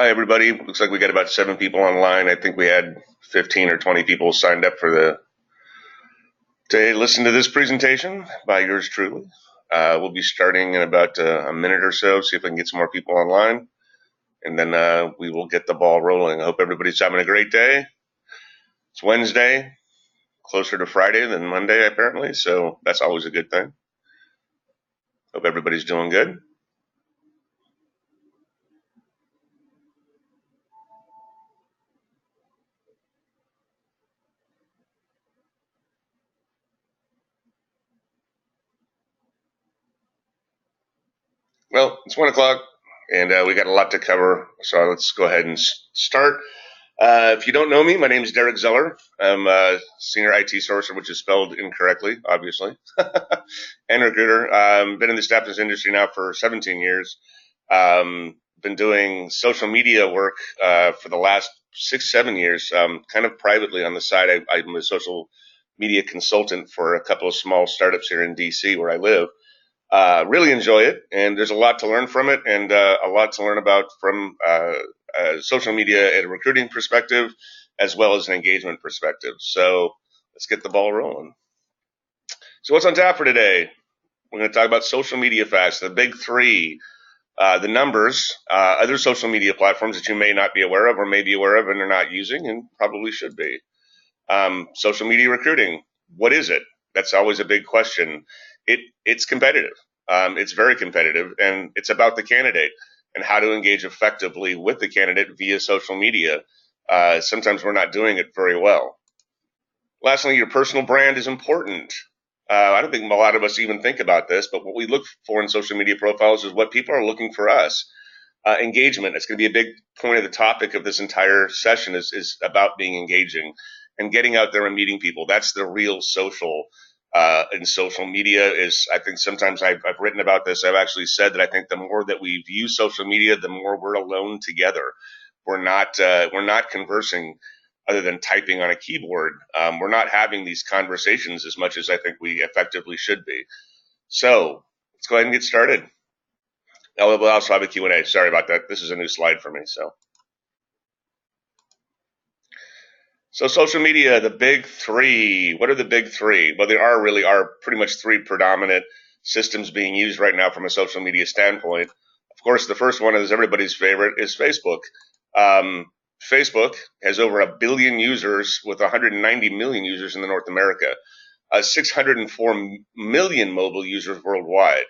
Hi, everybody. Looks like we got about 7 people online. I think we had 15 or 20 people signed up for to listen to this presentation by yours truly. We'll be starting in about a minute or so, see if I can get some more people online, and then we will get the ball rolling. I hope everybody's having a great day. It's Wednesday, closer to Friday than Monday, apparently, so that's always a good thing. Hope everybody's doing good. Well, it's 1 o'clock, and we got a lot to cover, so let's go ahead and start. If you don't know me, my name is Derek Zeller. I'm a senior IT sourcer, which is spelled incorrectly, obviously, and recruiter. Been in the staffing industry now for 17 years. Been doing social media work for the last 6, 7 years, kind of privately on the side. I'm a social media consultant for a couple of small startups here in DC where I live. Really enjoy it, and there's a lot to learn from it, and a lot to learn about from social media at a recruiting perspective, as well as an engagement perspective. So let's get the ball rolling. So what's on tap for today? We're going to talk about social media facts, the big three, the numbers, other social media platforms that you may not be aware of or may be aware of and are not using and probably should be. Social media recruiting, what is it? That's always a big question. It's competitive. It's very competitive, and it's about the candidate and how to engage effectively with the candidate via social media. Sometimes we're not doing it very well. Lastly, your personal brand is important. I don't think a lot of us even think about this, but what we look for in social media profiles is what people are looking for us. Engagement, it's going to be a big point of the topic of this entire session is about being engaging and getting out there and meeting people. That's the real social in social media is, I think sometimes I've written about this. I've actually said that I think the more that we view social media, the more we're alone together. We're not conversing other than typing on a keyboard. We're not having these conversations as much as I think we effectively should be. So let's go ahead and get started. We'll also have a Q&A. Sorry about that. This is a new slide for me. So social media, the big three. What are the big three? Well, there are pretty much three predominant systems being used right now from a social media standpoint. Of course, the first one is everybody's favorite is Facebook. Facebook has over 1 billion users with 190 million users in North America, 604 million mobile users worldwide.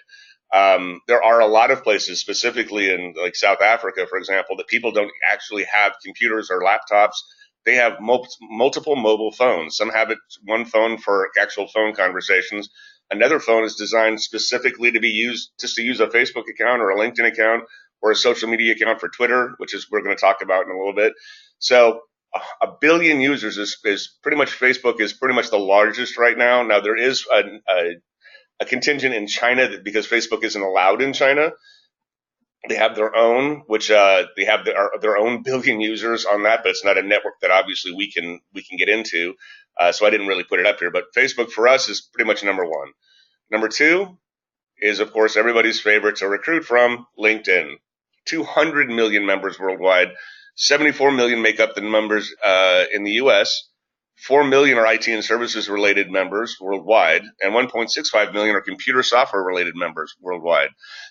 There are a lot of places, specifically in like South Africa, for example, that people don't actually have computers or laptops. They have multiple mobile phones. Some have one phone for actual phone conversations. Another phone is designed specifically to be used just to use a Facebook account or a LinkedIn account or a social media account for Twitter, which is we're going to talk about in a little bit. So 1 billion users is pretty much, Facebook is pretty much the largest right now. Now there is a contingent in China that because Facebook isn't allowed in China, they have their own, which they have their own billion users on that, but it's not a network that obviously we can get into. So I didn't really put it up here, but Facebook for us is pretty much number one. Number two is, of course, everybody's favorite to recruit from, LinkedIn. 200 million members worldwide. 74 million make up the members in the U.S. 4 million are IT and services related members worldwide, and 1.65 million are computer software related members worldwide.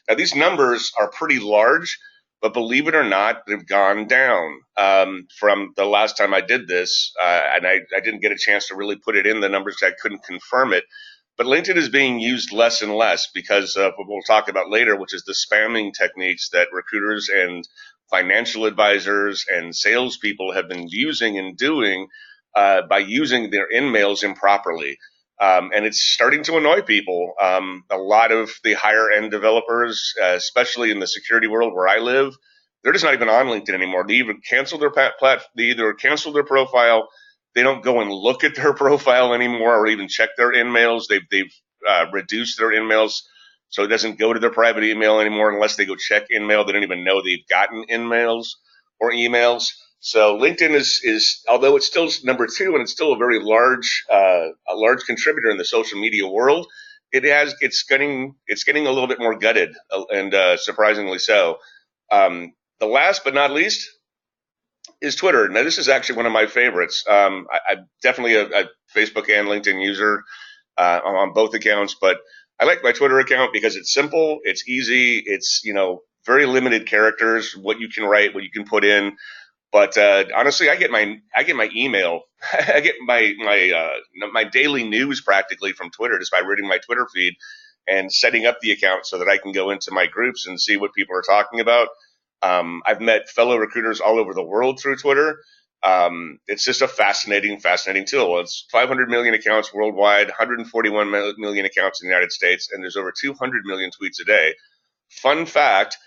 Now, these numbers are pretty large, but believe it or not, they've gone down from the last time I did this, and I didn't get a chance to really put it in the numbers. I couldn't confirm it. But LinkedIn is being used less and less because of what we'll talk about later, which is the spamming techniques that recruiters and financial advisors and salespeople have been using and doing by using their in-mails improperly. And it's starting to annoy people. A lot of the higher end developers, especially in the security world where I live, they're just not even on LinkedIn anymore. They either cancel their profile. They don't go and look at their profile anymore or even check their in-mails. They've reduced their in-mails so it doesn't go to their private email anymore unless they go check in-mail. They don't even know they've gotten in-mails or emails. So LinkedIn is although it's still number two and it's still a very large contributor in the social media world, it's getting a little bit more gutted and surprisingly so. The last but not least is Twitter. Now, this is actually one of my favorites. I'm definitely a Facebook and LinkedIn user on both accounts, but I like my Twitter account because it's simple, it's easy, it's very limited characters, what you can write, what you can put in. But honestly, I get my email, I get my daily news practically from Twitter just by reading my Twitter feed and setting up the account so that I can go into my groups and see what people are talking about. I've met fellow recruiters all over the world through Twitter. It's just a fascinating tool. It's 500 million accounts worldwide, 141 million accounts in the United States, and there's over 200 million tweets a day. Fun fact: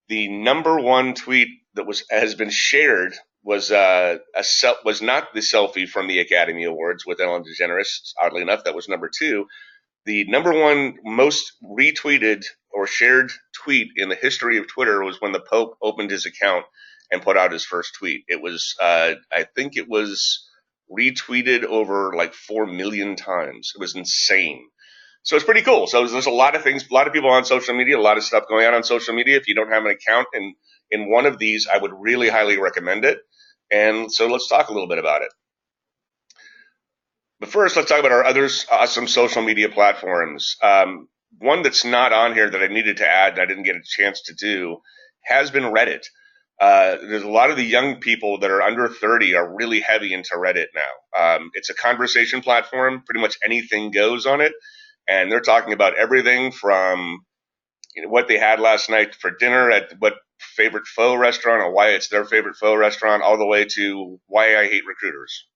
the number one tweet that has been shared was was not the selfie from the Academy Awards with Ellen DeGeneres. Oddly enough, that was number two. The number one most retweeted or shared tweet in the history of Twitter was when the Pope opened his account and put out his first tweet. It was, I think it was retweeted over like 4 million times. It was insane. So it's pretty cool. So there's a lot of things, a lot of people on social media, a lot of stuff going on social media. If you don't have an account in one of these, I would really highly recommend it. And so let's talk a little bit about it. But first, let's talk about our other awesome social media platforms. One that's not on here that I needed to add and I didn't get a chance to do has been Reddit. There's a lot of the young people that are under 30 are really heavy into Reddit now. It's a conversation platform. Pretty much anything goes on it. And they're talking about everything from what they had last night for dinner at what favorite pho restaurant or why it's their favorite pho restaurant, all the way to why I hate recruiters.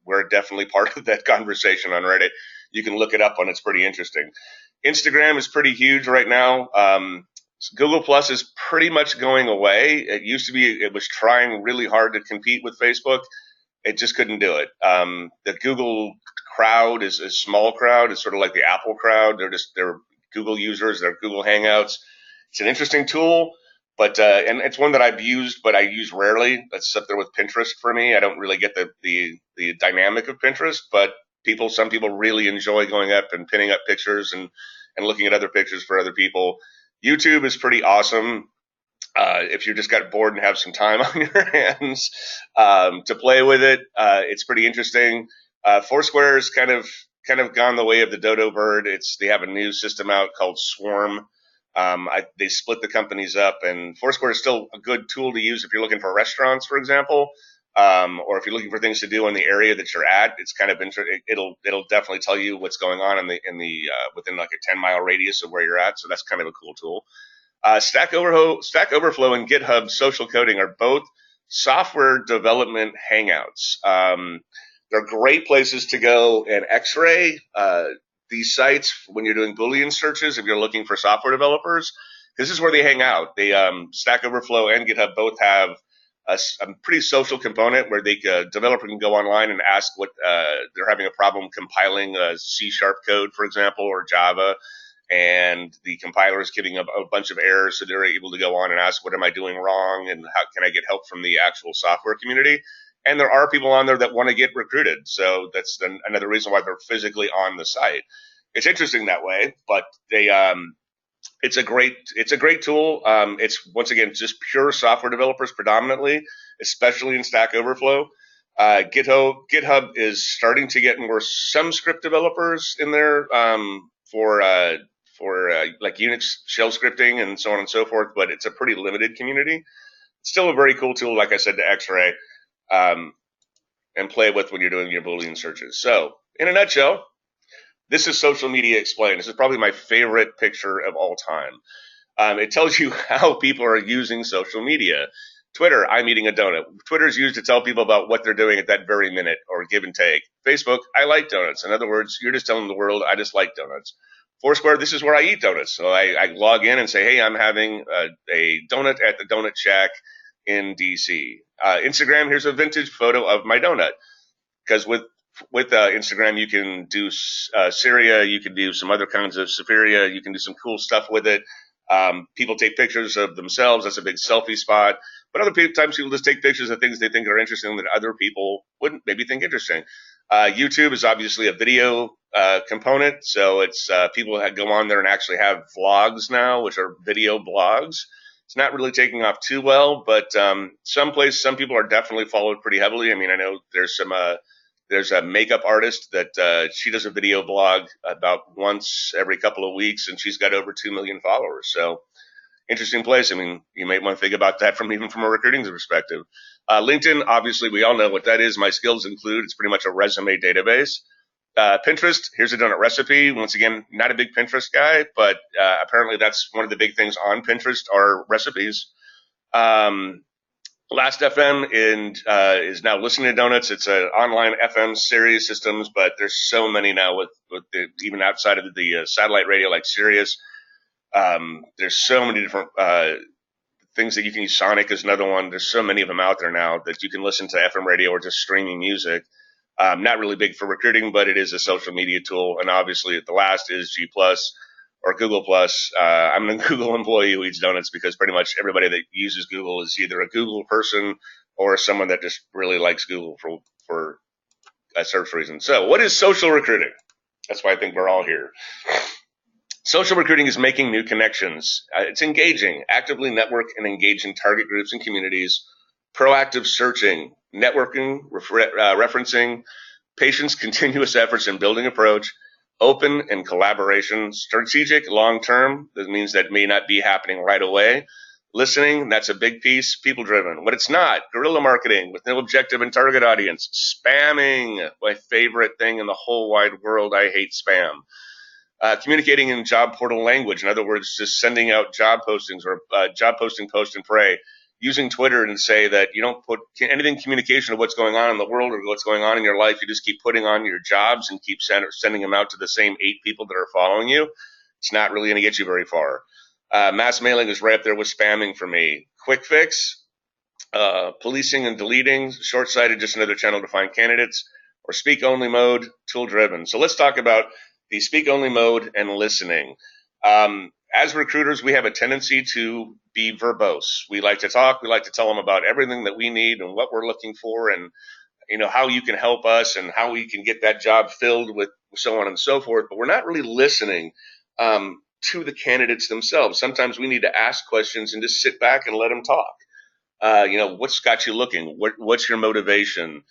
We're definitely part of that conversation on Reddit. You can look it up on, it's pretty interesting. Instagram is pretty huge right now. Google Plus is pretty much going away. It was trying really hard to compete with Facebook. It just couldn't do it. The Google crowd is a small crowd. It's sort of like the Apple crowd. They're Google users. They're Google Hangouts. It's an interesting tool, but and it's one that I've used, but I use rarely. That's up there with Pinterest for me. I don't really get the dynamic of Pinterest, but some people really enjoy going up and pinning up pictures and looking at other pictures for other people. YouTube is pretty awesome. If you just got bored and have some time on your hands to play with it, it's pretty interesting. Foursquare is kind of gone the way of the dodo bird. They have a new system out called Swarm. They split the companies up, and Foursquare is still a good tool to use if you're looking for restaurants, for example, or if you're looking for things to do in the area that you're at. It's kind of it'll definitely tell you what's going on in the within like a 10-mile radius of where you're at. So that's kind of a cool tool. Stack Overflow and GitHub Social Coding are both software development hangouts. They're great places to go. And Xray, these sites, when you're doing Boolean searches, if you're looking for software developers, this is where they hang out. Stack Overflow and GitHub both have a pretty social component where the developer can go online and ask what they're having a problem compiling C# code, for example, or Java. And the compiler is giving a bunch of errors, so they're able to go on and ask, what am I doing wrong, and how can I get help from the actual software community? And there are people on there that want to get recruited, so that's another reason why they're physically on the site. It's interesting that way, but it's a great tool. It's, once again, just pure software developers predominantly, especially in Stack Overflow. GitHub is starting to get some script developers in there for like Unix shell scripting and so on and so forth, but it's a pretty limited community. It's still a very cool tool, like I said, to Xray and play with when you're doing your Boolean searches. So, in a nutshell, this is Social Media Explained. This is probably my favorite picture of all time. It tells you how people are using social media. Twitter, I'm eating a donut. Twitter is used to tell people about what they're doing at that very minute, or give and take. Facebook, I like donuts. In other words, you're just telling the world, I just like donuts. Foursquare, this is where I eat donuts. So I log in and say, hey, I'm having a donut at the Donut Shack in DC. Instagram, here's a vintage photo of my donut. Because with Instagram, you can do Syria, you can do some other kinds of Safaria, you can do some cool stuff with it. People take pictures of themselves. That's a big selfie spot. But other times people just take pictures of things they think are interesting that other people wouldn't maybe think interesting. YouTube is obviously a video component, so it's people that go on there and actually have vlogs now, which are video blogs. It's not really taking off too well, but some people are definitely followed pretty heavily. I mean, I know there's a makeup artist that she does a video blog about once every couple of weeks, and she's got over 2 million followers. So interesting place. I mean, you might want to think about that even from a recruiting perspective. LinkedIn, obviously, we all know what that is. My skills include, it's pretty much a resume database. Pinterest, here's a donut recipe. Once again, not a big Pinterest guy, but apparently that's one of the big things on Pinterest are recipes. Last FM is now Listening to Donuts. It's an online FM series systems, but there's so many now with even outside of the satellite radio like Sirius. There's so many different things that you can use. Sonic is another one. There's so many of them out there now that you can listen to FM radio or just streaming music. Not really big for recruiting, but it is a social media tool. And obviously, the last is G Plus or Google Plus. I'm a Google employee who eats donuts because pretty much everybody that uses Google is either a Google person or someone that just really likes Google for a search reason. So, what is social recruiting? That's why I think we're all here. Social recruiting is making new connections. It's engaging, actively network and engage in target groups and communities, proactive searching, networking, referencing, patience, continuous efforts in building approach, open and collaboration, strategic, long-term. That means that may not be happening right away. Listening, that's a big piece. People-driven. What it's not, guerrilla marketing with no objective and target audience. Spamming, my favorite thing in the whole wide world. I hate spam. Communicating in job portal language. In other words, just sending out job postings or job posting, post and pray. Using Twitter and say that you don't put anything communication of what's going on in the world or what's going on in your life. You just keep putting on your jobs and keep sending them out to the same 8 people that are following you. It's not really going to get you very far. Mass mailing is right up there with spamming for me. Quick fix, policing and deleting, short-sighted, just another channel to find candidates, or speak-only mode, tool-driven. So let's talk about the speak-only mode and listening. As recruiters, we have a tendency to be verbose. We like to talk. We like to tell them about everything that we need and what we're looking for and, you know, how you can help us and how we can get that job filled with so on and so forth. But we're not really listening to the candidates themselves. Sometimes we need to ask questions and just sit back and let them talk. You know, what's got you looking? What's your motivation?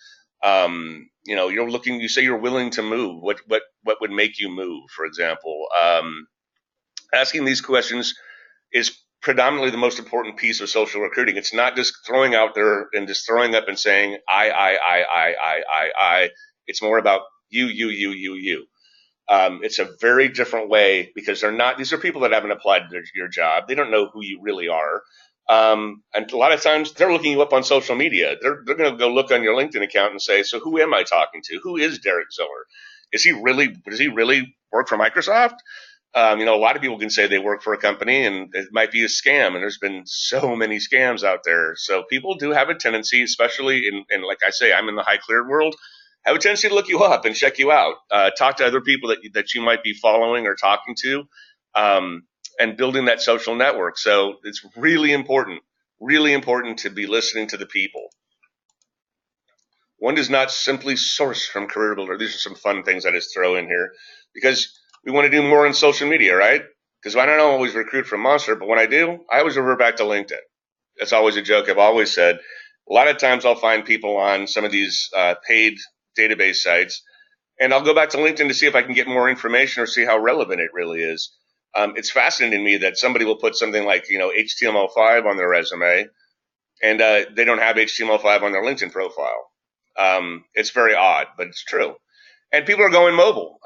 You know, you're looking, you say you're willing to move. What would make you move, for example? Asking these questions is predominantly the most important piece of social recruiting. It's not just throwing out there and just throwing up and saying, I. It's more about you. It's a very different way because these are people that haven't applied to your job. They don't know who you really are. And a lot of times they're looking you up on social media. They're going to go look on your LinkedIn account and say, so who am I talking to? Who is Derek Zeller? Does he really work for Microsoft? You know, a lot of people can say they work for a company and it might be a scam, and there's been so many scams out there. So people do have a tendency, especially in like I say, I'm in the high cleared world, have a tendency to look you up and check you out, talk to other people that you might be following or talking to, and building that social network. So it's really important to be listening to the people. One does not simply source from Career Builder. These are some fun things I just throw in here because we want to do more on social media, right? Because I don't always recruit from Monster, but when I do, I always revert back to LinkedIn. That's always a joke I've always said. A lot of times I'll find people on some of these paid database sites, and I'll go back to LinkedIn to see if I can get more information or see how relevant it really is. It's fascinating to me that somebody will put something like, you know, HTML5 on their resume, and they don't have HTML5 on their LinkedIn profile. It's very odd, but it's true. And people are going mobile.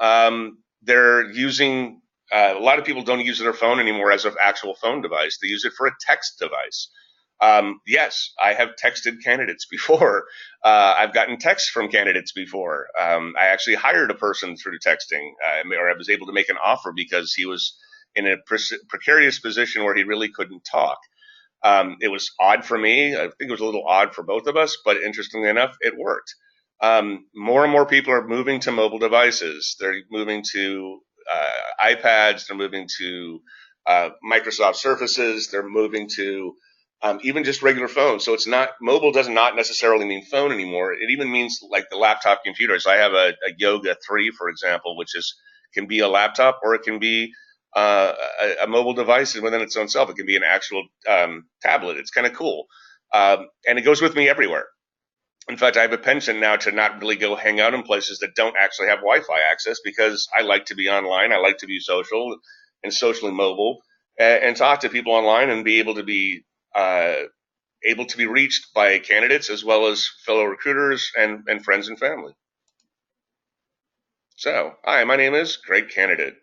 They're using, a lot of people don't use their phone anymore as an actual phone device. They use it for a text device. Yes, I have texted candidates before. I've gotten texts from candidates before. I actually hired a person through texting, or I was able to make an offer because he was in a precarious position where he really couldn't talk. It was odd for me. I think it was a little odd for both of us, but interestingly enough, it worked. More and more people are moving to mobile devices. They're moving to iPads. They're moving to Microsoft Surfaces. They're moving to even just regular phones. So it's not, mobile does not necessarily mean phone anymore. It even means like the laptop computers. I have a Yoga 3, for example, which can be a laptop or it can be a mobile device within its own self. It can be an actual tablet. It's kind of cool. And it goes with me everywhere. In fact, I have a penchant now to not really go hang out in places that don't actually have Wi-Fi access because I like to be online. I like to be social and socially mobile and talk to people online and be uh, able to be reached by candidates as well as fellow recruiters and friends and family. So, hi, my name is Great Candidate.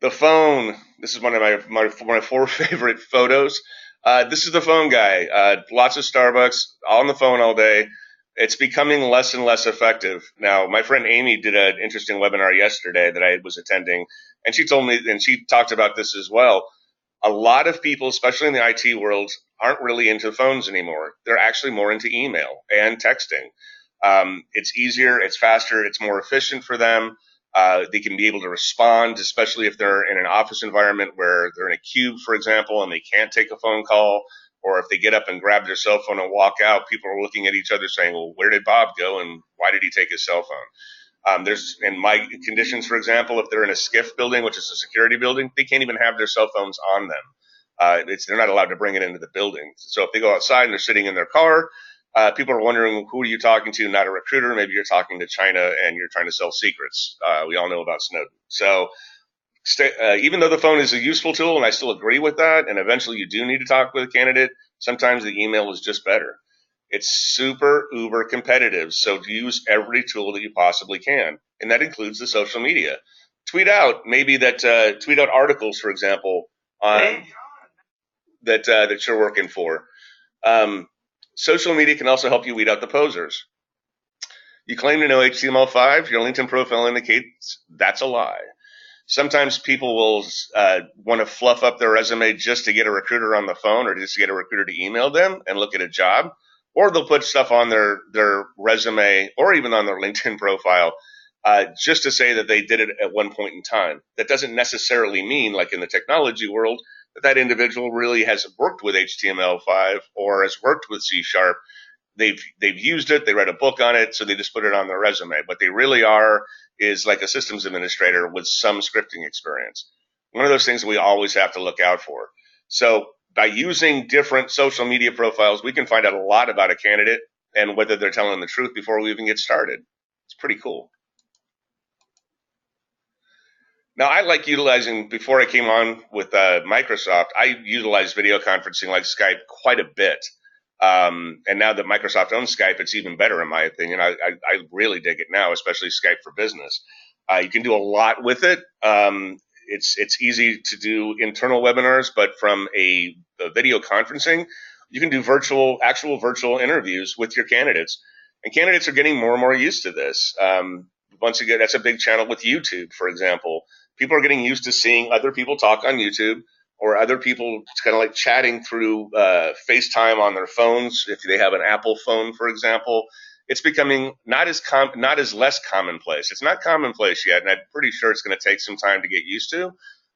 The phone. This is one of my four favorite photos. This is the phone guy. Lots of Starbucks, on the phone all day. It's becoming less and less effective. Now, my friend Amy did an interesting webinar yesterday that I was attending, and she told me, and she talked about this as well. A lot of people, especially in the IT world, aren't really into phones anymore. They're actually more into email and texting. It's easier, it's faster, it's more efficient for them. They can be able to respond, especially if they're in an office environment where they're in a cube, for example, and they can't take a phone call, or if they get up and grab their cell phone and walk out, people are looking at each other saying, well, where did Bob go and why did he take his cell phone? There's in my conditions, for example, if they're in a SCIF building, which is a security building, they can't even have their cell phones on them. They're not allowed to bring it into the building. So if they go outside and they're sitting in their car, people are wondering, who are you talking to? Not a recruiter. Maybe you're talking to China and you're trying to sell secrets. We all know about Snowden. So even though the phone is a useful tool, and I still agree with that, and eventually you do need to talk with a candidate, sometimes the email is just better. It's super uber competitive, so use every tool that you possibly can, and that includes the social media. Tweet out tweet out articles, for example, on that you're working for. Um, Social media can also help you weed out the posers. You claim to know HTML5, your LinkedIn profile indicates that's a lie. Sometimes people will want to fluff up their resume just to get a recruiter on the phone or just to get a recruiter to email them and look at a job. Or they'll put stuff on their resume or even on their LinkedIn profile just to say that they did it at one point in time. That doesn't necessarily mean, like in the technology world, that individual really has worked with HTML5 or has worked with C#. They've used it, they read a book on it, so they just put it on their resume. What they really are is like a systems administrator with some scripting experience. One of those things that we always have to look out for. So by using different social media profiles, we can find out a lot about a candidate and whether they're telling the truth before we even get started. It's pretty cool. Now, I like utilizing, before I came on with Microsoft, I utilized video conferencing like Skype quite a bit. And now that Microsoft owns Skype, it's even better in my opinion. I really dig it now, especially Skype for Business. You can do a lot with it. It's easy to do internal webinars, but from a video conferencing, you can do actual virtual interviews with your candidates. And candidates are getting more and more used to this. Once again, that's a big channel with YouTube, for example. People are getting used to seeing other people talk on YouTube, or other people kind of like chatting through FaceTime on their phones. If they have an Apple phone, for example, it's becoming not as less commonplace. It's not commonplace yet, and I'm pretty sure it's going to take some time to get used to.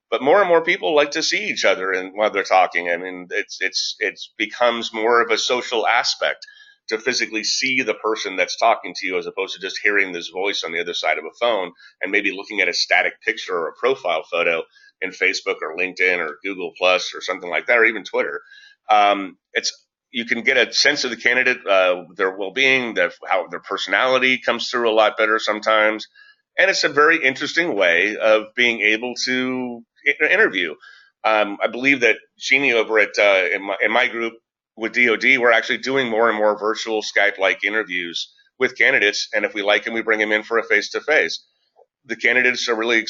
But more and more people like to see each other and while they're talking. I mean, it becomes more of a social aspect to physically see the person that's talking to you as opposed to just hearing this voice on the other side of a phone and maybe looking at a static picture or a profile photo in Facebook or LinkedIn or Google Plus or something like that, or even Twitter. You can get a sense of the candidate, their well-being, how their personality comes through a lot better sometimes. And it's a very interesting way of being able to interview. I believe that Jeannie over at in my group with DoD, we're actually doing more and more virtual Skype-like interviews with candidates. And if we like them, we bring them in for a face-to-face. The candidates are really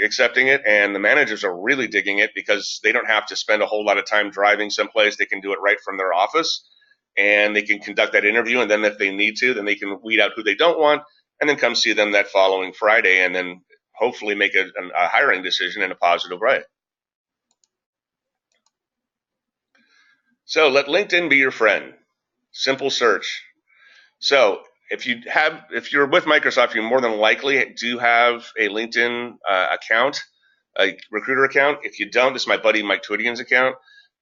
accepting it, and the managers are really digging it because they don't have to spend a whole lot of time driving someplace. They can do it right from their office, and they can conduct that interview, and then if they need to, then they can weed out who they don't want, and then come see them that following Friday, and then hopefully make a hiring decision in a positive way. So let LinkedIn be your friend. Simple search. So if you're with Microsoft, you more than likely do have a LinkedIn account, a recruiter account. If you don't, this is my buddy Mike Todian's account.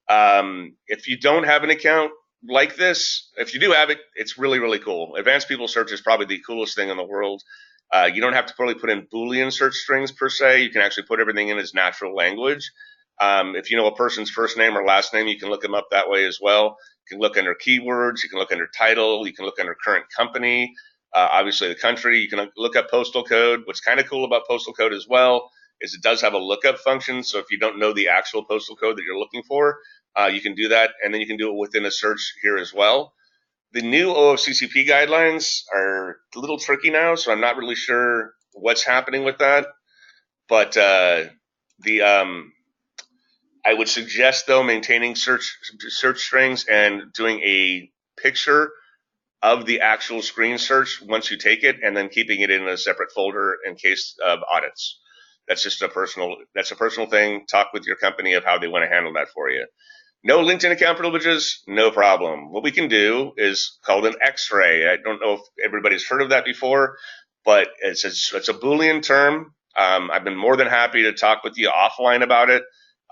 If you don't have an account like this, if you do have it, it's really, really cool. Advanced People Search is probably the coolest thing in the world. You don't have to probably put in Boolean search strings per se. You can actually put everything in as natural language. If you know a person's first name or last name, you can look them up that way as well. You can look under keywords. You can look under title. You can look under current company. Obviously, the country. You can look up postal code. What's kind of cool about postal code as well is it does have a lookup function. So if you don't know the actual postal code that you're looking for, you can do that, and then you can do it within a search here as well. The new OFCCP guidelines are a little tricky now, so I'm not really sure what's happening with that. But I would suggest, though, maintaining search strings and doing a picture of the actual screen search once you take it, and then keeping it in a separate folder in case of audits. That's just a personal thing. Talk with your company of how they want to handle that for you. No LinkedIn account privileges, no problem. What we can do is called an Xray. I don't know if everybody's heard of that before, but it's a Boolean term. I've been more than happy to talk with you offline about it.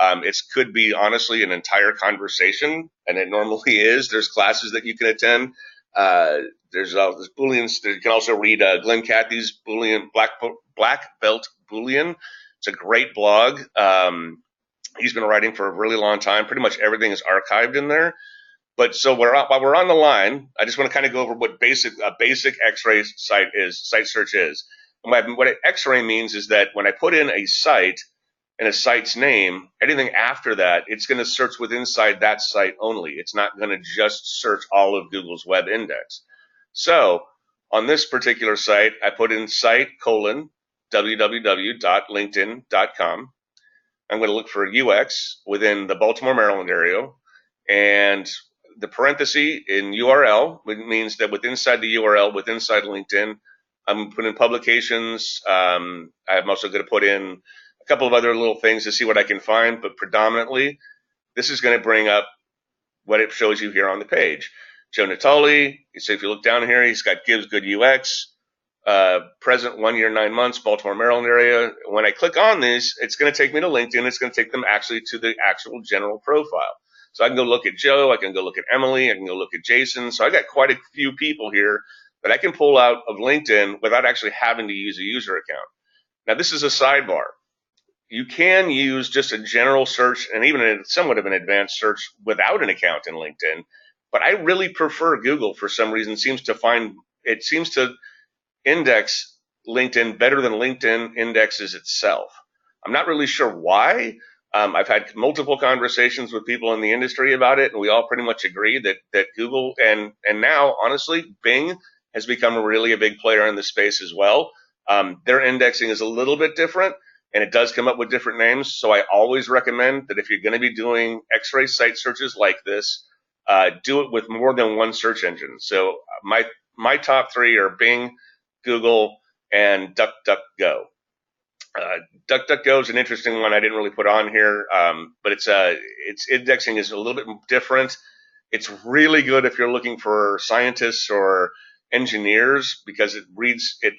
It could be honestly an entire conversation, and it normally is. There's classes that you can attend. There's Booleans. You can also read Glenn Cathy's Boolean Black Belt Boolean. It's a great blog. He's been writing for a really long time. Pretty much everything is archived in there. But so while we're on the line, I just want to kind of go over what a basic Xray site search is. And what Xray means is that when I put in a site and a site's name, anything after that, it's going to search within inside that site only. It's not going to just search all of Google's web index. So on this particular site, I put in site : www.linkedin.com. I'm going to look for UX within the Baltimore, Maryland area, and the parenthesis in URL means that inside the URL, inside LinkedIn, I'm putting in publications. I'm also going to put in a couple of other little things to see what I can find, but predominantly, this is going to bring up what it shows you here on the page. Joe Natali, so if you look down here, he's got gives good UX. Present 1 year, 9 months, Baltimore, Maryland area. When I click on this, it's going to take me to LinkedIn. It's going to take them actually to the actual general profile. So I can go look at Joe. I can go look at Emily. I can go look at Jason. So I got quite a few people here that I can pull out of LinkedIn without actually having to use a user account. Now, this is a sidebar. You can use just a general search and even somewhat of an advanced search without an account in LinkedIn. But I really prefer Google for some reason. It seems to index LinkedIn better than LinkedIn indexes itself. I'm not really sure why. I've had multiple conversations with people in the industry about it, and we all pretty much agree that Google and now, honestly, Bing has become really a big player in the space as well. Their indexing is a little bit different, and it does come up with different names. So I always recommend that if you're going to be doing Xray site searches like this, do it with more than one search engine. So my top three are Bing, Google, and DuckDuckGo. DuckDuckGo is an interesting one I didn't really put on here, but its indexing is a little bit different. It's really good if you're looking for scientists or engineers because it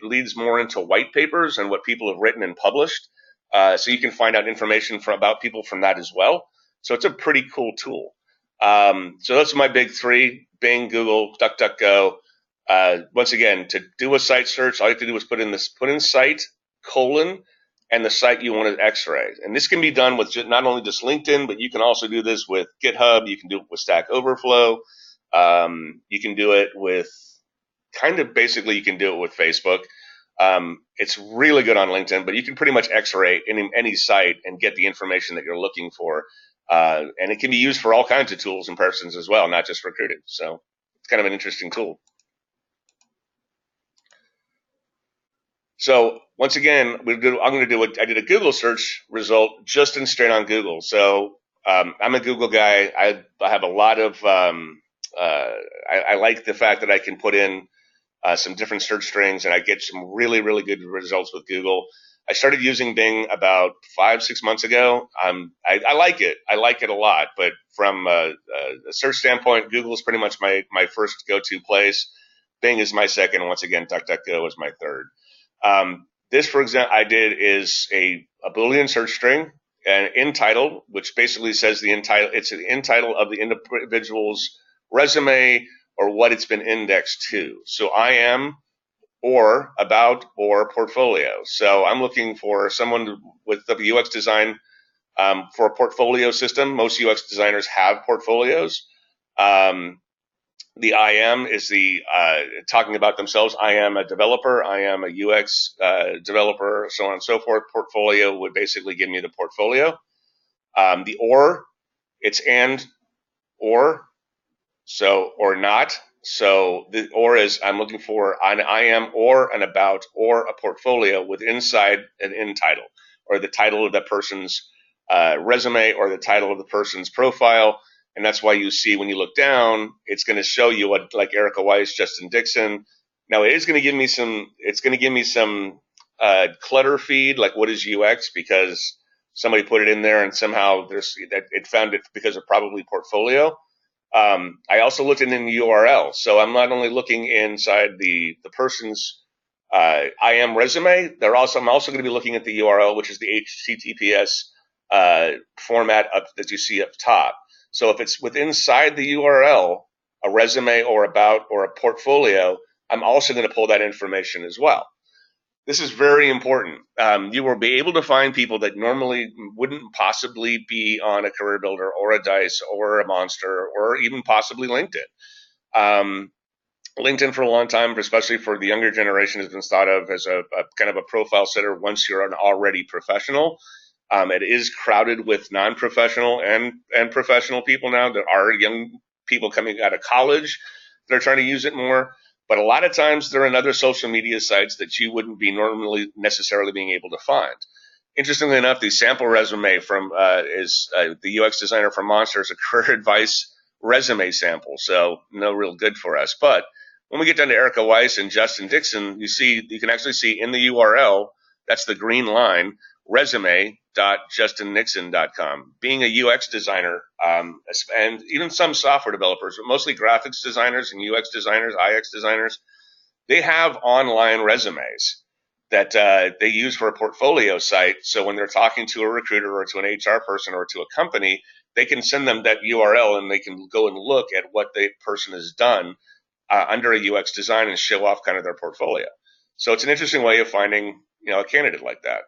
leads more into white papers and what people have written and published. So you can find out information about people from that as well. So it's a pretty cool tool. So those are my big three: Bing, Google, DuckDuckGo. Once again, to do a site search, all you have to do is put in site : and the site you want to Xray. And this can be done with not only just LinkedIn, but you can also do this with GitHub. You can do it with Stack Overflow. You can do it with you can do it with Facebook. It's really good on LinkedIn, but you can pretty much Xray any site and get the information that you're looking for. And it can be used for all kinds of tools and persons as well, not just recruiting. So it's kind of an interesting tool. So once again, I did a Google search result just straight on Google. So I'm a Google guy. I have a lot of I like the fact that I can put in some different search strings and I get some really, really good results with Google. I started using Bing about 5-6 months ago. I like it. I like it a lot. But from a search standpoint, Google is pretty much my first go-to place. Bing is my second. And once again, DuckDuckGo is my third. This, for example, I did is a Boolean search string, an in title, which basically says it's the in title of the individual's resume or what it's been indexed to. So I am or about, or portfolio. So I'm looking for someone with the UX design for a portfolio system. Most UX designers have portfolios. Um, the IM is the talking about themselves. I am a developer. I am a UX developer, so on and so forth. Portfolio would basically give me the portfolio. The or, it's and or, so or not. So the or is I'm looking for an I am or an about or a portfolio with inside an in title or the title of that person's resume or the title of the person's profile. And that's why you see when you look down, it's going to show you what, like Erica Weiss, Justin Dixon. Now it is going to give me some. It's going to give me some clutter feed, like what is UX, because somebody put it in there and somehow there's that it found it because of probably portfolio. I also looked in the URL, so I'm not only looking inside the person's IM resume. I'm also going to be looking at the URL, which is the HTTPS format up that you see up top. So if it's within inside the URL, a resume or about or a portfolio, I'm also going to pull that information as well. This is very important. You will be able to find people that normally wouldn't possibly be on a Career Builder or a Dice or a Monster or even possibly LinkedIn. LinkedIn for a long time, especially for the younger generation, has been thought of as a kind of a profile setter once you're an already professional. It is crowded with non-professional and professional people now. There are young people coming out of college that are trying to use it more. But a lot of times they're in other social media sites that you wouldn't be normally necessarily being able to find. Interestingly enough, the sample resume from is the UX designer from Monster is a career advice resume sample, so no real good for us. But when we get down to Erica Weiss and Justin Dixon, you can actually see in the URL, that's the green line, resume.justindixon.com. Being a UX designer, and even some software developers, but mostly graphics designers and UX designers, IX designers, they have online resumes that they use for a portfolio site. So when they're talking to a recruiter or to an HR person or to a company, they can send them that URL and they can go and look at what the person has done under a UX design and show off kind of their portfolio. So it's an interesting way of finding, a candidate like that.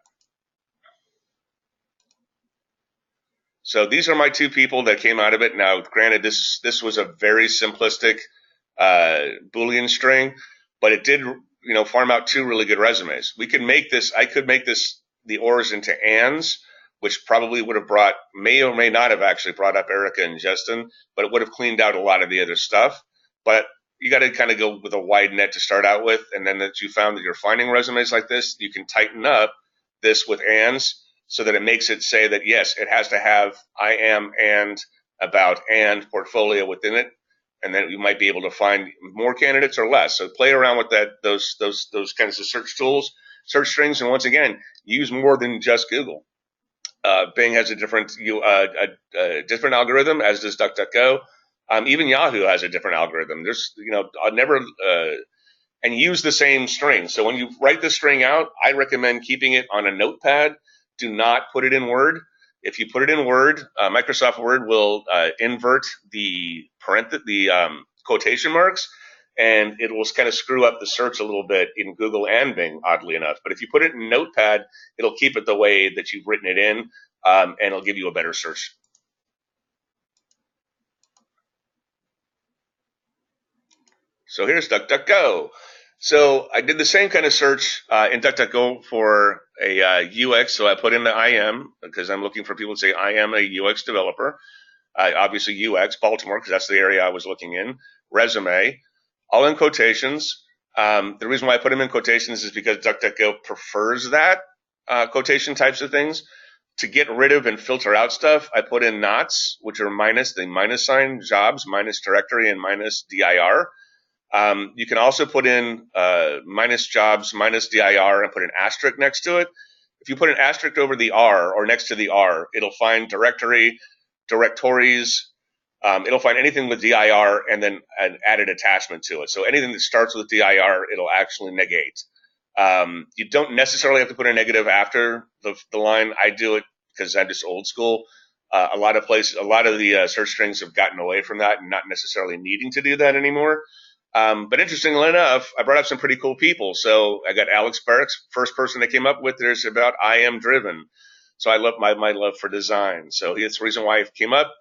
So these are my two people that came out of it. Now, granted, this was a very simplistic Boolean string, but it did, farm out two really good resumes. I could make this the ors into ands, which probably would have may or may not have actually brought up Erica and Justin, but it would have cleaned out a lot of the other stuff. But you got to kind of go with a wide net to start out with, and then that you found that you're finding resumes like this, you can tighten up this with ands, so that it makes it say that, yes, it has to have I am and about and portfolio within it, and then you might be able to find more candidates or less. So play around with those kinds of search tools, search strings, and once again, use more than just Google. Bing has a different different algorithm, as does DuckDuckGo. Even Yahoo has a different algorithm. There's, and use the same string. So when you write the string out, I recommend keeping it on a notepad. Do not put it in Word. If you put it in Word, Microsoft Word will invert the quotation marks, and it will kind of screw up the search a little bit in Google and Bing, oddly enough. But if you put it in Notepad, it'll keep it the way that you've written it in, and it'll give you a better search. So here's DuckDuckGo. So I did the same kind of search in DuckDuckGo for a UX. So I put in the IM because I'm looking for people to say I am a UX developer. Obviously UX, Baltimore, because that's the area I was looking in. Resume, all in quotations. The reason why I put them in quotations is because DuckDuckGo prefers that quotation types of things. To get rid of and filter out stuff, I put in knots, which are minus the minus sign, jobs, minus directory, and minus dir. You can also put in minus jobs, minus dir, and put an asterisk next to it. If you put an asterisk over the R or next to the R, it'll find directories. It'll find anything with dir and then an added attachment to it. So anything that starts with dir, it'll actually negate. You don't necessarily have to put a negative after the line. I do it because I'm just old school. A lot of the search strings have gotten away from that and not necessarily needing to do that anymore. But interestingly enough, I brought up some pretty cool people. So I got Alex Barrett's first person that came up with there's about I am driven. So I love my love for design. So that's the reason why it came up.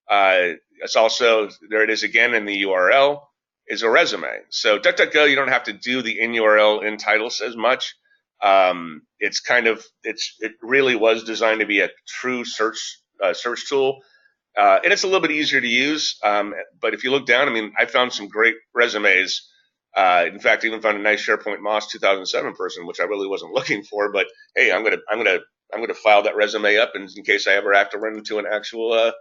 It's also, there it is again in the URL, is a resume. So DuckDuckGo, you don't have to do the in URL in titles as much. It really was designed to be a true search tool. And it's a little bit easier to use. But if you look down, I mean, I found some great resumes. In fact, I even found a nice SharePoint Moss 2007 person, which I really wasn't looking for. But hey, I'm gonna file that resume up in case I ever have to run into an actual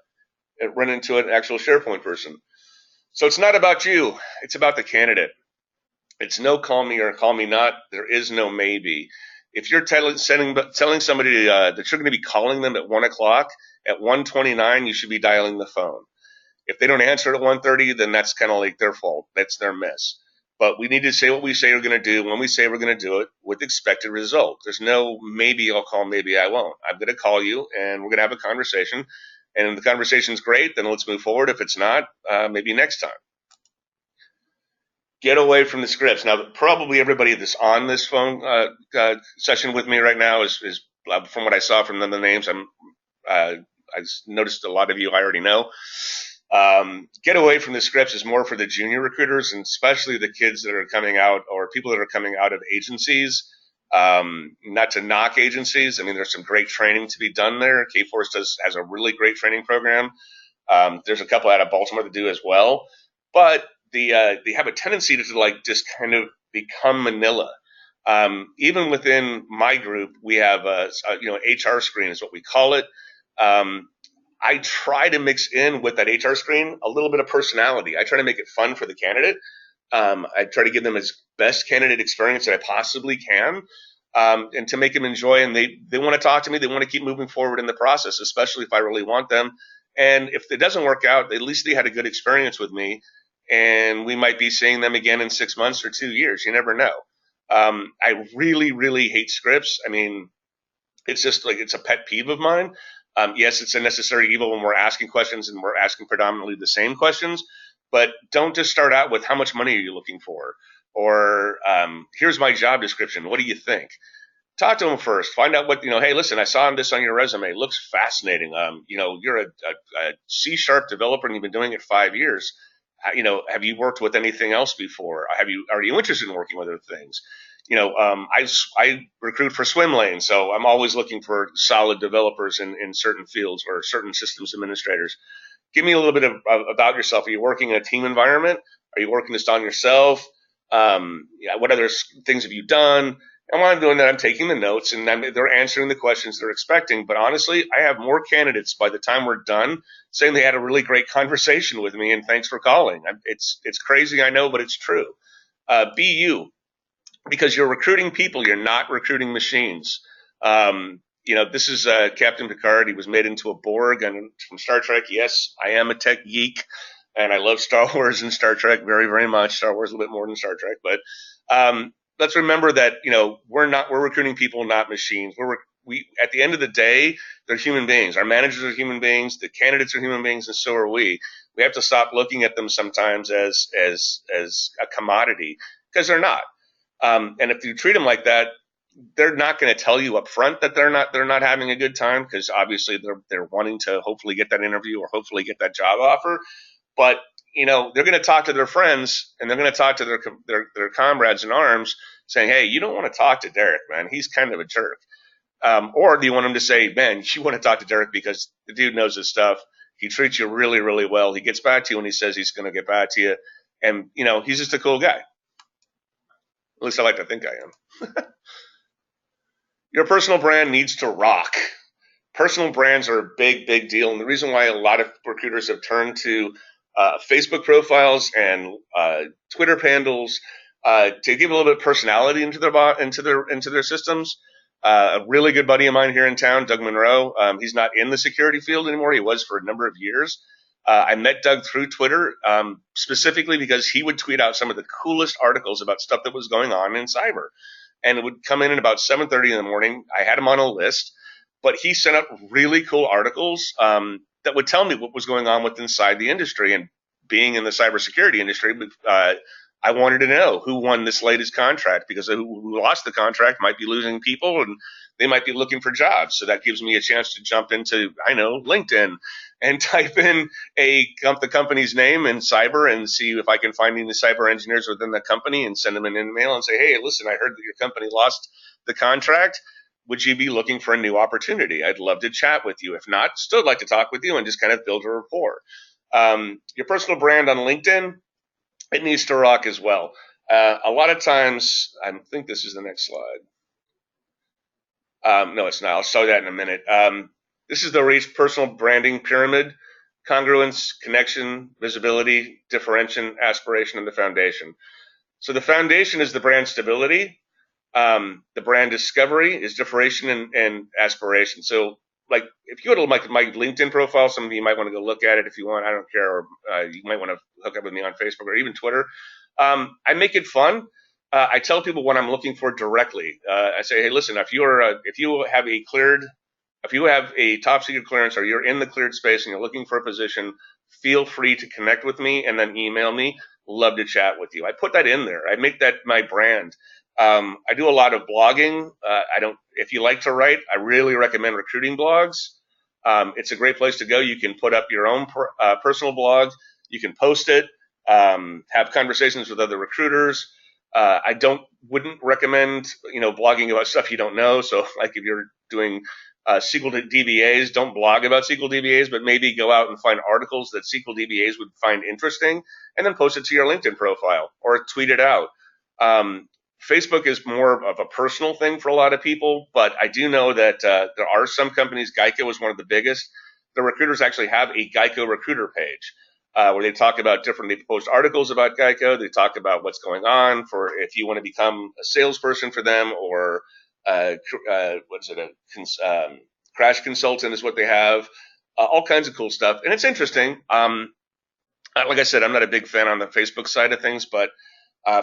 SharePoint person. So it's not about you; it's about the candidate. It's no call me or call me not. There is no maybe. If you're telling somebody that you're going to be calling them at 1 o'clock, at 1:29, you should be dialing the phone. If they don't answer at 1:30, then that's kind of like their fault. That's their miss. But we need to say what we say we're going to do when we say we're going to do it with expected result. There's no maybe I'll call, maybe I won't. I'm going to call you and we're going to have a conversation. And if the conversation's great, then let's move forward. If it's not, maybe next time. Get away from the scripts. Now, probably everybody that's on this phone session with me right now is from what I saw from the names. I noticed a lot of you I already know. Get away from the scripts is more for the junior recruiters, and especially the kids that are coming out or people that are coming out of agencies. Not to knock agencies. I mean, there's some great training to be done there. K-Force has a really great training program. There's a couple out of Baltimore that do as well. But they have a tendency to like just kind of become Manila. Even within my group, we have HR screen is what we call it. I try to mix in with that HR screen a little bit of personality. I try to make it fun for the candidate. I try to give them as best candidate experience that I possibly can, and to make them enjoy. And they want to talk to me. They want to keep moving forward in the process, especially if I really want them. And if it doesn't work out, at least they had a good experience with me. And we might be seeing them again in 6 months or 2 years. You never know. I really, really hate scripts. I mean, it's just like it's a pet peeve of mine. Yes, it's a necessary evil when we're asking questions and we're asking predominantly the same questions. But don't just start out with how much money are you looking for? Or here's my job description. What do you think? Talk to them first. Find out what, hey, listen, I saw this on your resume. It looks fascinating. You're a C# developer and you've been doing it 5 years. Have you worked with anything else before? Are you interested in working with other things? I recruit for swim lanes, so I'm always looking for solid developers in certain fields or certain systems administrators. Give me a little bit about yourself. Are you working in a team environment? Are you working just on yourself? What other things have you done? And while I'm doing that, I'm taking the notes and they're answering the questions they're expecting. But honestly, I have more candidates by the time we're done saying they had a really great conversation with me and thanks for calling. It's crazy, I know, but it's true. Be you, because you're recruiting people. You're not recruiting machines. This is Captain Picard. He was made into a Borg and from Star Trek. Yes, I am a tech geek and I love Star Wars and Star Trek very, very much. Star Wars a little bit more than Star Trek, but let's remember that we're recruiting people, not machines. We at the end of the day, they're human beings. Our managers are human beings. The candidates are human beings, and so are we. We have to stop looking at them sometimes as a commodity, because they're not. And if you treat them like that, they're not going to tell you up front that they're not having a good time, because obviously they're wanting to hopefully get that interview or hopefully get that job offer. But they're going to talk to their friends and they're going to talk to their comrades in arms saying, hey, you don't want to talk to Derek, man. He's kind of a jerk. Or do you want them to say, man, you want to talk to Derek because the dude knows his stuff. He treats you really, really well. He gets back to you when he says he's going to get back to you. And, he's just a cool guy. At least I like to think I am. Your personal brand needs to rock. Personal brands are a big, big deal. And the reason why a lot of recruiters have turned to Facebook profiles and Twitter handles to give a little bit of personality into their systems. A really good buddy of mine here in town, Doug Monroe. He's not in the security field anymore. He was for a number of years. I met Doug through Twitter, specifically because he would tweet out some of the coolest articles about stuff that was going on in cyber. And it would come in at about 7:30 in the morning. I had him on a list, but he sent out really cool articles that would tell me what was going on inside the industry. And being in the cybersecurity industry, I wanted to know who won this latest contract, because who lost the contract might be losing people and they might be looking for jobs. So that gives me a chance to jump into, I know, LinkedIn and type in the company's name in cyber and see if I can find any cyber engineers within the company and send them an email and say, hey, listen, I heard that your company lost the contract. Would you be looking for a new opportunity? I'd love to chat with you. If not, still like to talk with you and just kind of build a rapport. Your personal brand on LinkedIn, it needs to rock as well. A lot of times, I think this is the next slide. No, it's not. I'll show that in a minute. This is the Reach personal branding pyramid: congruence, connection, visibility, differentiation, aspiration, and the foundation. So the foundation is the brand stability. The brand discovery is differentiation and aspiration. So, like, if you go to my LinkedIn profile, some of you might want to go look at it if you want. I don't care. Or you might want to hook up with me on Facebook or even Twitter. I make it fun. I tell people what I'm looking for directly. I say, hey, listen, if you have a top secret clearance or you're in the cleared space and you're looking for a position, feel free to connect with me and then email me. Love to chat with you. I put that in there. I make that my brand. I do a lot of blogging. If you like to write, I really recommend recruiting blogs. It's a great place to go. You can put up your own personal blog. You can post it, have conversations with other recruiters. Wouldn't recommend, blogging about stuff you don't know. So like if you're doing SQL DBAs, don't blog about SQL DBAs, but maybe go out and find articles that SQL DBAs would find interesting and then post it to your LinkedIn profile or tweet it out. Facebook is more of a personal thing for a lot of people, but I do know that there are some companies. Geico is one of the biggest. The recruiters actually have a Geico recruiter page where they talk about they post articles about Geico. They talk about what's going on for if you want to become a salesperson for them, or crash consultant is what they have. All kinds of cool stuff, and it's interesting. Like I said, I'm not a big fan on the Facebook side of things, but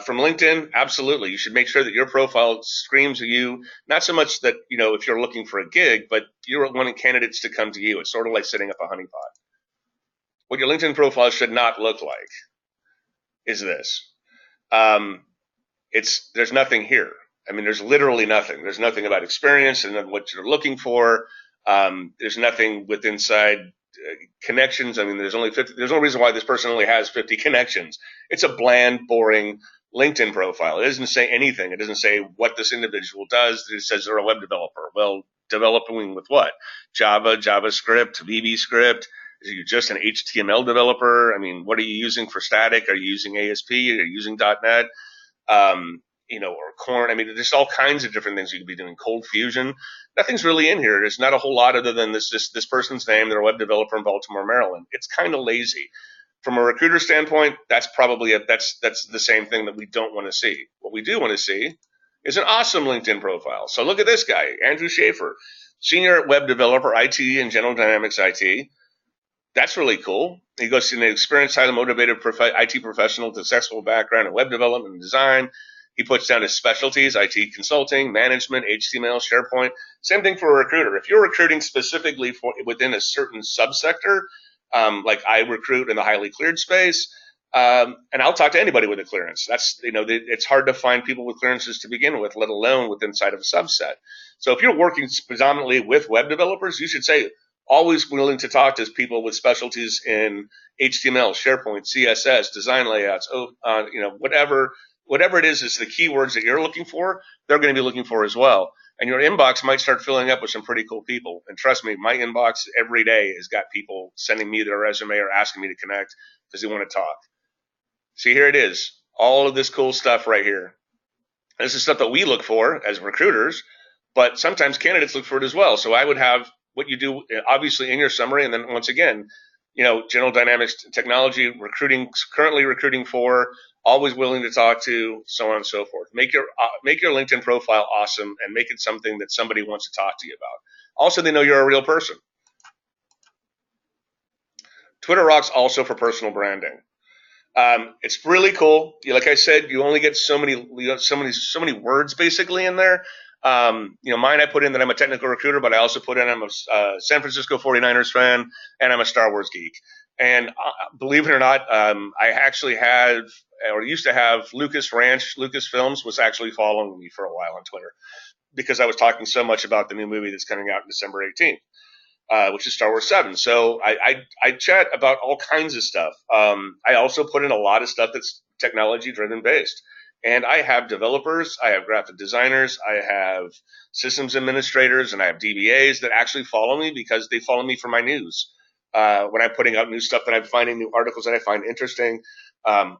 from LinkedIn, absolutely. You should make sure that your profile screams at you, not so much that, if you're looking for a gig, but you're wanting candidates to come to you. It's sort of like setting up a honeypot. What your LinkedIn profile should not look like is this. There's nothing here. I mean, there's literally nothing. There's nothing about experience and what you're looking for. There's nothing with inside connections. I mean, there's no reason why this person only has 50 connections. It's a bland, boring LinkedIn profile. It doesn't say anything. It doesn't say what this individual does. It says they're a web developer. Well, developing with what? Java, JavaScript, VB-script. Are you just an HTML developer? I mean, what are you using for static? Are you using ASP? Are you using .NET? Or Corn. I mean, there's all kinds of different things you could be doing. Cold Fusion. Nothing's really in here. There's not a whole lot other than this person's name. They're a web developer in Baltimore, Maryland. It's kind of lazy. From a recruiter standpoint, that's probably that's the same thing that we don't want to see. What we do want to see is an awesome LinkedIn profile. So look at this guy, Andrew Schaefer, senior web developer, IT and General Dynamics IT. That's really cool. He goes to an experienced, highly motivated IT professional with a successful background in web development and design. He puts down his specialties: IT consulting, management, HTML, SharePoint. Same thing for a recruiter. If you're recruiting specifically within a certain subsector, like I recruit in the highly cleared space, and I'll talk to anybody with a clearance. It's hard to find people with clearances to begin with, let alone with inside of a subset. So if you're working predominantly with web developers, you should say always willing to talk to people with specialties in HTML, SharePoint, CSS, design layouts, whatever it is the keywords that you're looking for, they're going to be looking for as well. And your inbox might start filling up with some pretty cool people. And trust me, my inbox every day has got people sending me their resume or asking me to connect because they want to talk. See, here it is. All of this cool stuff right here. This is stuff that we look for as recruiters, but sometimes candidates look for it as well. So I would have what you do, obviously, in your summary. And then once again, General Dynamics technology, currently recruiting for, always willing to talk to, so on and so forth. Make your LinkedIn profile awesome and make it something that somebody wants to talk to you about. Also, they know you're a real person. Twitter rocks also for personal branding. It's really cool. Like I said, you only get so many words basically in there. Mine, I put in that I'm a technical recruiter, but I also put in I'm a San Francisco 49ers fan and I'm a Star Wars geek. And believe it or not, I actually had, or used to have, Lucasfilms was actually following me for a while on Twitter because I was talking so much about the new movie that's coming out December 18th. Which is Star Wars 7. So I chat about all kinds of stuff. I also put in a lot of stuff that's technology driven based. And I have developers, I have graphic designers, I have systems administrators, and I have DBAs that actually follow me because they follow me for my news. When I'm putting out new stuff that I'm finding, new articles that I find interesting, there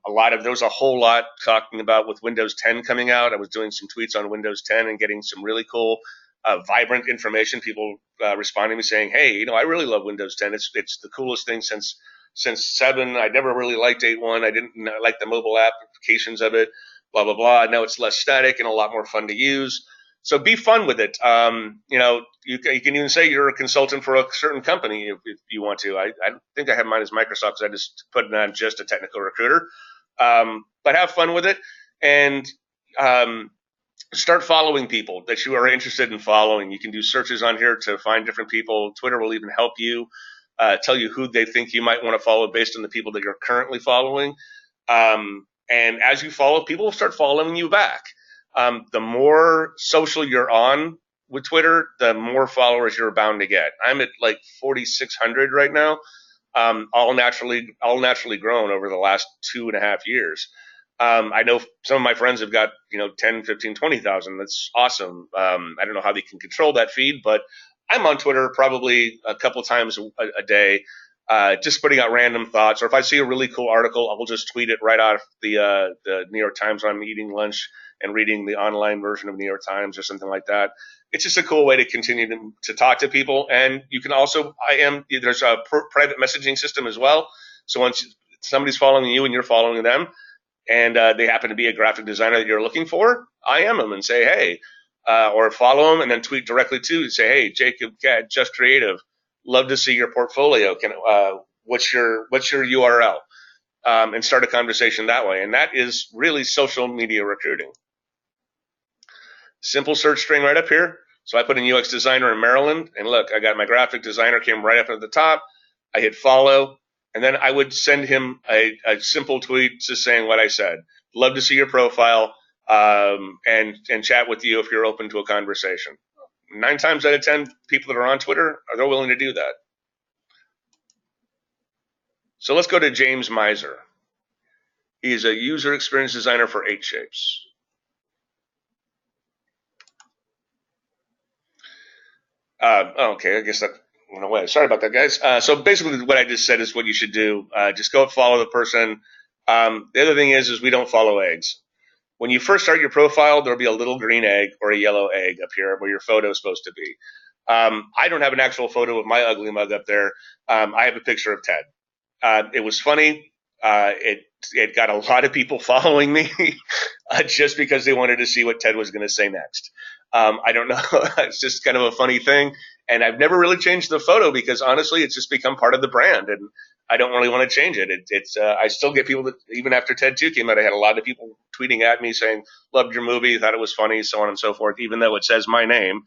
was a whole lot talking about with Windows 10 coming out. I was doing some tweets on Windows 10 and getting some really cool vibrant information. People responding to me saying, "Hey, I really love Windows 10. It's the coolest thing since 7. I never really liked 8.1. I didn't like the mobile applications of it. Blah blah blah. Now it's less static and a lot more fun to use. So be fun with it. You can even say you're a consultant for a certain company if you want to. I think I have mine as Microsoft, so I just put it on just a technical recruiter. But have fun with it and start following people that you are interested in following. You can do searches on here to find different people. Twitter will even help you tell you who they think you might want to follow based on the people that you're currently following. And as you follow, people will start following you back. The more social you're on with Twitter, the more followers you're bound to get. I'm at like 4,600 right now, all naturally grown over the last 2.5 years. I know some of my friends have got 10, 15, 20,000. That's awesome. I don't know how they can control that feed, but I'm on Twitter probably a couple times a day, just putting out random thoughts. Or if I see a really cool article, I'll just tweet it right out of the New York Times when I'm eating lunch and reading the online version of New York Times or something like that. It's just a cool way to continue to talk to people. And you can also, there's a private messaging system as well. So once somebody's following you and you're following them, and they happen to be a graphic designer that you're looking for, IM them and say, hey, or follow them and then tweet directly to say, hey, Jacob Gadd, Just Creative, love to see your portfolio. What's your URL? And start a conversation that way. And that is really social media recruiting. Simple search string right up here. So I put in UX designer in Maryland, and look, I got my graphic designer came right up at the top. I hit follow, and then I would send him a simple tweet just saying what I said. Love to see your profile and chat with you if you're open to a conversation. 9 times out of 10, people that are on Twitter they're willing to do that. So let's go to James Miser. He's a user experience designer for 8Shapes. Okay, I guess that went away. Sorry about that, guys. So basically what I just said is what you should do. Just go follow the person. The other thing is we don't follow eggs. When you first start your profile, there'll be a little green egg or a yellow egg up here where your photo is supposed to be. I don't have an actual photo of my ugly mug up there. I have a picture of Ted. It was funny. It got a lot of people following me just because they wanted to see what Ted was going to say next. I don't know. It's just kind of a funny thing. And I've never really changed the photo because honestly, it's just become part of the brand. And I don't really want to change it. I still get people that even after Ted 2 came out, I had a lot of people tweeting at me saying, loved your movie, thought it was funny, so on and so forth, even though it says my name.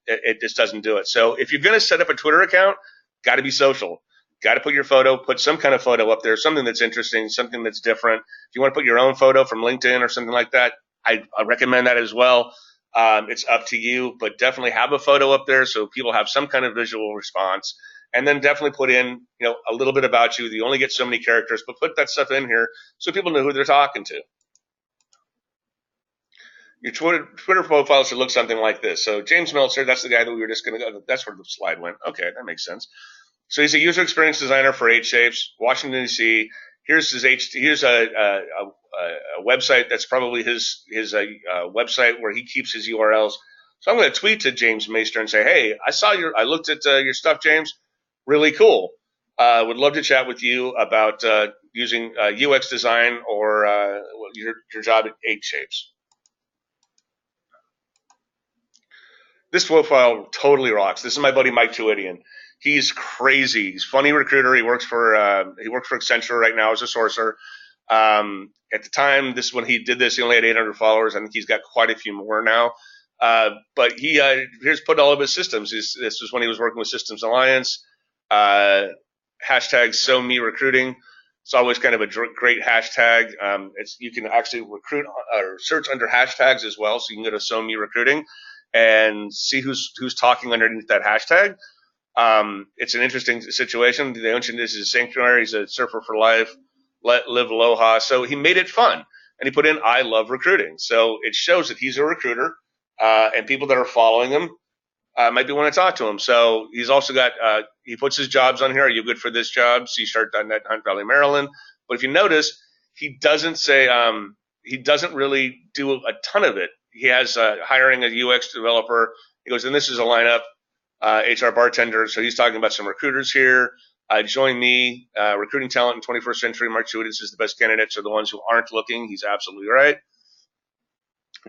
It just doesn't do it. So if you're going to set up a Twitter account, got to be social. Got to put your photo, put some kind of photo up there, something that's interesting, something that's different. If you want to put your own photo from LinkedIn or something like that, I recommend that as well. It's up to you, but definitely have a photo up there so people have some kind of visual response. And then definitely put in, a little bit about you. You only get so many characters, but put that stuff in here so people know who they're talking to. Your Twitter profile should look something like this. So James Meltzer, that's the guy that we were just going to go. That's where the slide went. Okay, that makes sense. So he's a user experience designer for 8Shapes, Washington, D.C. Here's a website that's probably his website where he keeps his URLs. So I'm going to tweet to James Meister and say, hey, I looked at your stuff, James. Really cool. Would love to chat with you about using UX design or your job at 8Shapes. This profile totally rocks. This is my buddy Mike Todian. He's crazy. He's a funny recruiter. He works for Accenture right now as a sourcer. At the time, when he did this, he only had 800 followers. I think he's got quite a few more now. But here's put all of his systems. This was when he was working with Systems Alliance. hashtag #SoMeRecruiting. It's always kind of a great hashtag. You can actually recruit or search under hashtags as well, so you can go to #SoMeRecruiting and see who's talking underneath that hashtag. It's an interesting situation. They mentioned this is a sanctuary. He's a surfer for life. Live aloha. So he made it fun, and he put in "I love recruiting." So it shows that he's a recruiter, and people that are following him might be want to talk to him. So he's also got he puts his jobs on here. Are you good for this job? So you start on that Hunt Valley, Maryland. But if you notice, he doesn't say he doesn't really do a ton of it. He has hiring a UX developer. He goes, and this is a lineup. HR bartender. So he's talking about some recruiters here. Join me. Recruiting talent in 21st century. Mark Judis is the best candidates are the ones who aren't looking. He's absolutely right.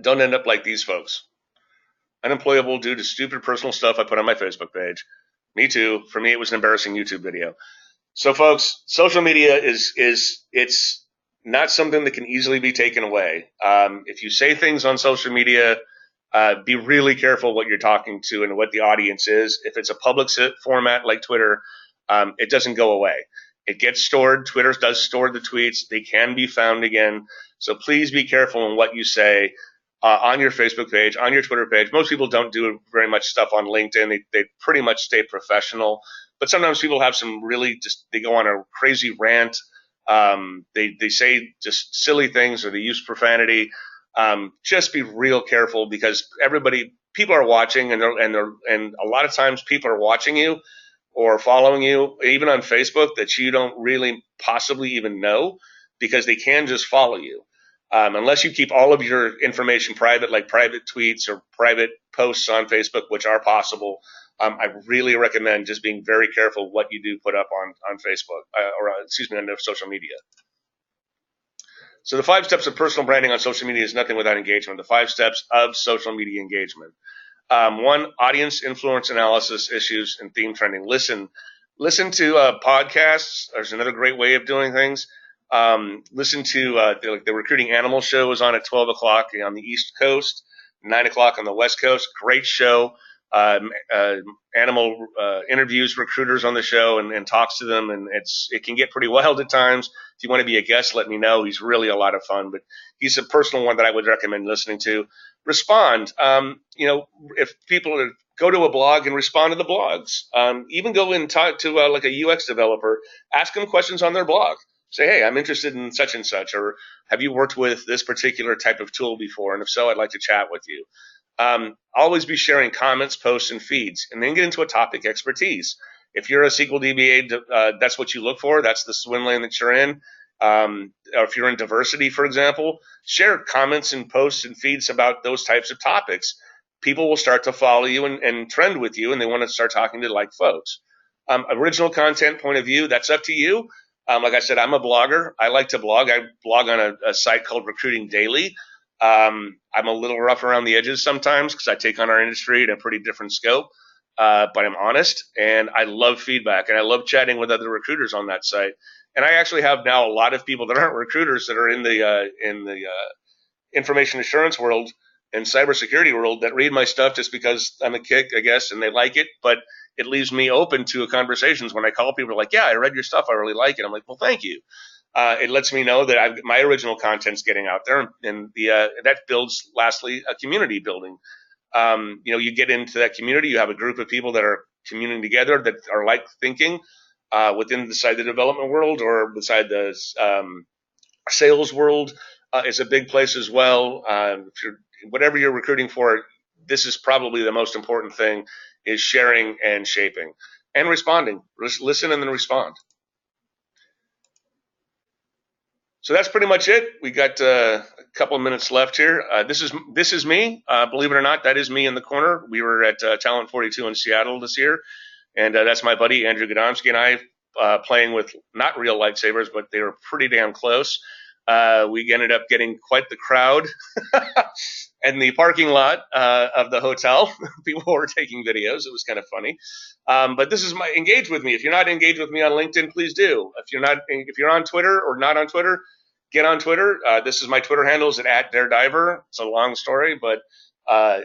Don't end up like these folks. Unemployable due to stupid personal stuff I put on my Facebook page. Me too. For me, it was an embarrassing YouTube video. So, folks, social media it's not something that can easily be taken away. If you say things on social media, be really careful what you're talking to and what the audience is. If it's a public format like Twitter, it doesn't go away. It gets stored. Twitter does store the tweets. They can be found again. So please be careful in what you say on your Facebook page, on your Twitter page. Most people don't do very much stuff on LinkedIn. They pretty much stay professional. But sometimes people have some really they go on a crazy rant. They say just silly things or they use profanity. Just be real careful because people are watching and a lot of times people are watching you or following you, even on Facebook, that you don't really possibly even know because they can just follow you. Unless you keep all of your information private, like private tweets or private posts on Facebook, which are possible, I really recommend just being very careful what you do put up on Facebook on social media. So the 5 steps of personal branding on social media is nothing without engagement. The 5 steps of social media engagement. 1, audience influence analysis, issues, and theme trending. Listen to podcasts. There's another great way of doing things. Listen to the Recruiting Animal show is on at 12 o'clock on the East Coast, 9 o'clock on the West Coast. Great show. Animal interviews recruiters on the show and talks to them, and it can get pretty wild at times. If you want to be a guest, let me know. He's really a lot of fun, but he's a personal one that I would recommend listening to. Respond. If people go to a blog and respond to the blogs. Even go and talk to like a UX developer. Ask them questions on their blog. Say, hey, I'm interested in such and such, or have you worked with this particular type of tool before? And if so, I'd like to chat with you. Always be sharing comments, posts, and feeds, and then get into a topic expertise. If you're a SQL DBA, that's what you look for. That's the swim lane that you're in. Or if you're in diversity, for example, share comments and posts and feeds about those types of topics. People will start to follow you and trend with you, and they want to start talking to like folks. Original content point of view, that's up to you. Like I said, I'm a blogger. I like to blog. I blog on a site called Recruiting Daily. I'm a little rough around the edges sometimes because I take on our industry at a pretty different scope. But I'm honest, and I love feedback, and I love chatting with other recruiters on that site. And I actually have now a lot of people that aren't recruiters that are in the information assurance world and cybersecurity world that read my stuff just because I'm a kick, I guess, and they like it. But it leaves me open to conversations when I call people like, yeah, I read your stuff. I really like it. I'm like, well, thank you. It lets me know that my original content's getting out there, and that builds, lastly, a community building. You get into that community, you have a group of people that are communing together that are like thinking within the development world or beside the sales world is a big place as well. Whatever you're recruiting for, this is probably the most important thing, is sharing and shaping and responding. Listen and then respond. So that's pretty much it. We got a couple of minutes left here. This is me. Believe it or not, that is me in the corner. We were at Talent 42 in Seattle this year, and that's my buddy Andrew Godomsky and I playing with not real lightsabers, but they were pretty damn close. We ended up getting quite the crowd in the parking lot of the hotel. People were taking videos. It was kind of funny. But this is engage with me. If you're not engaged with me on LinkedIn, please do. If you're on Twitter or not on Twitter, get on Twitter. This is my Twitter handle is at @DareDiver. It's a long story, but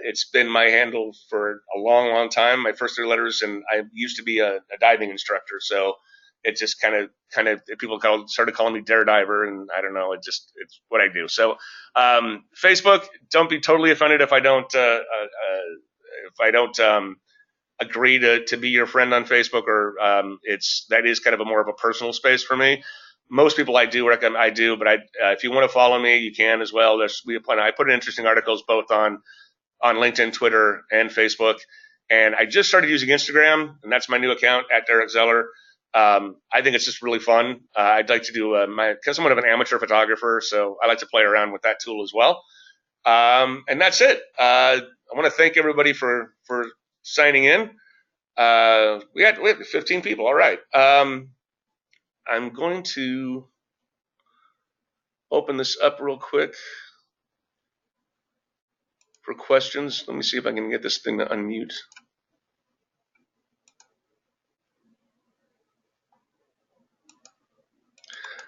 it's been my handle for a long, long time. My first 3 letters, and I used to be a diving instructor. So it just kind of people started calling me Darediver, and I don't know, it's what I do. So Facebook, don't be totally offended if I don't agree to be your friend on Facebook, or that is kind of more of a personal space for me. Most people I do recommend but if you want to follow me, you can as well. I put in interesting articles both on LinkedIn, Twitter, and Facebook. And I just started using Instagram, and that's my new account at Derek Zeller. I think it's just really fun. I'd like to do because I'm somewhat of an amateur photographer, so I like to play around with that tool as well. And that's it. I want to thank everybody for signing in. We have 15 people. All right. I'm going to open this up real quick for questions. Let me see if I can get this thing to unmute.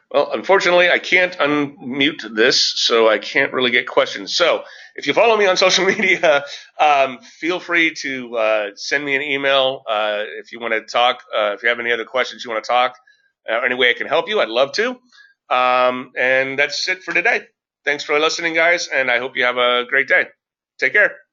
Well, unfortunately, I can't unmute this, so I can't really get questions. So if you follow me on social media, feel free to send me an email if you want to talk. If you have any other questions you want to talk, any way I can help you, I'd love to. And that's it for today. Thanks for listening, guys, and I hope you have a great day. Take care.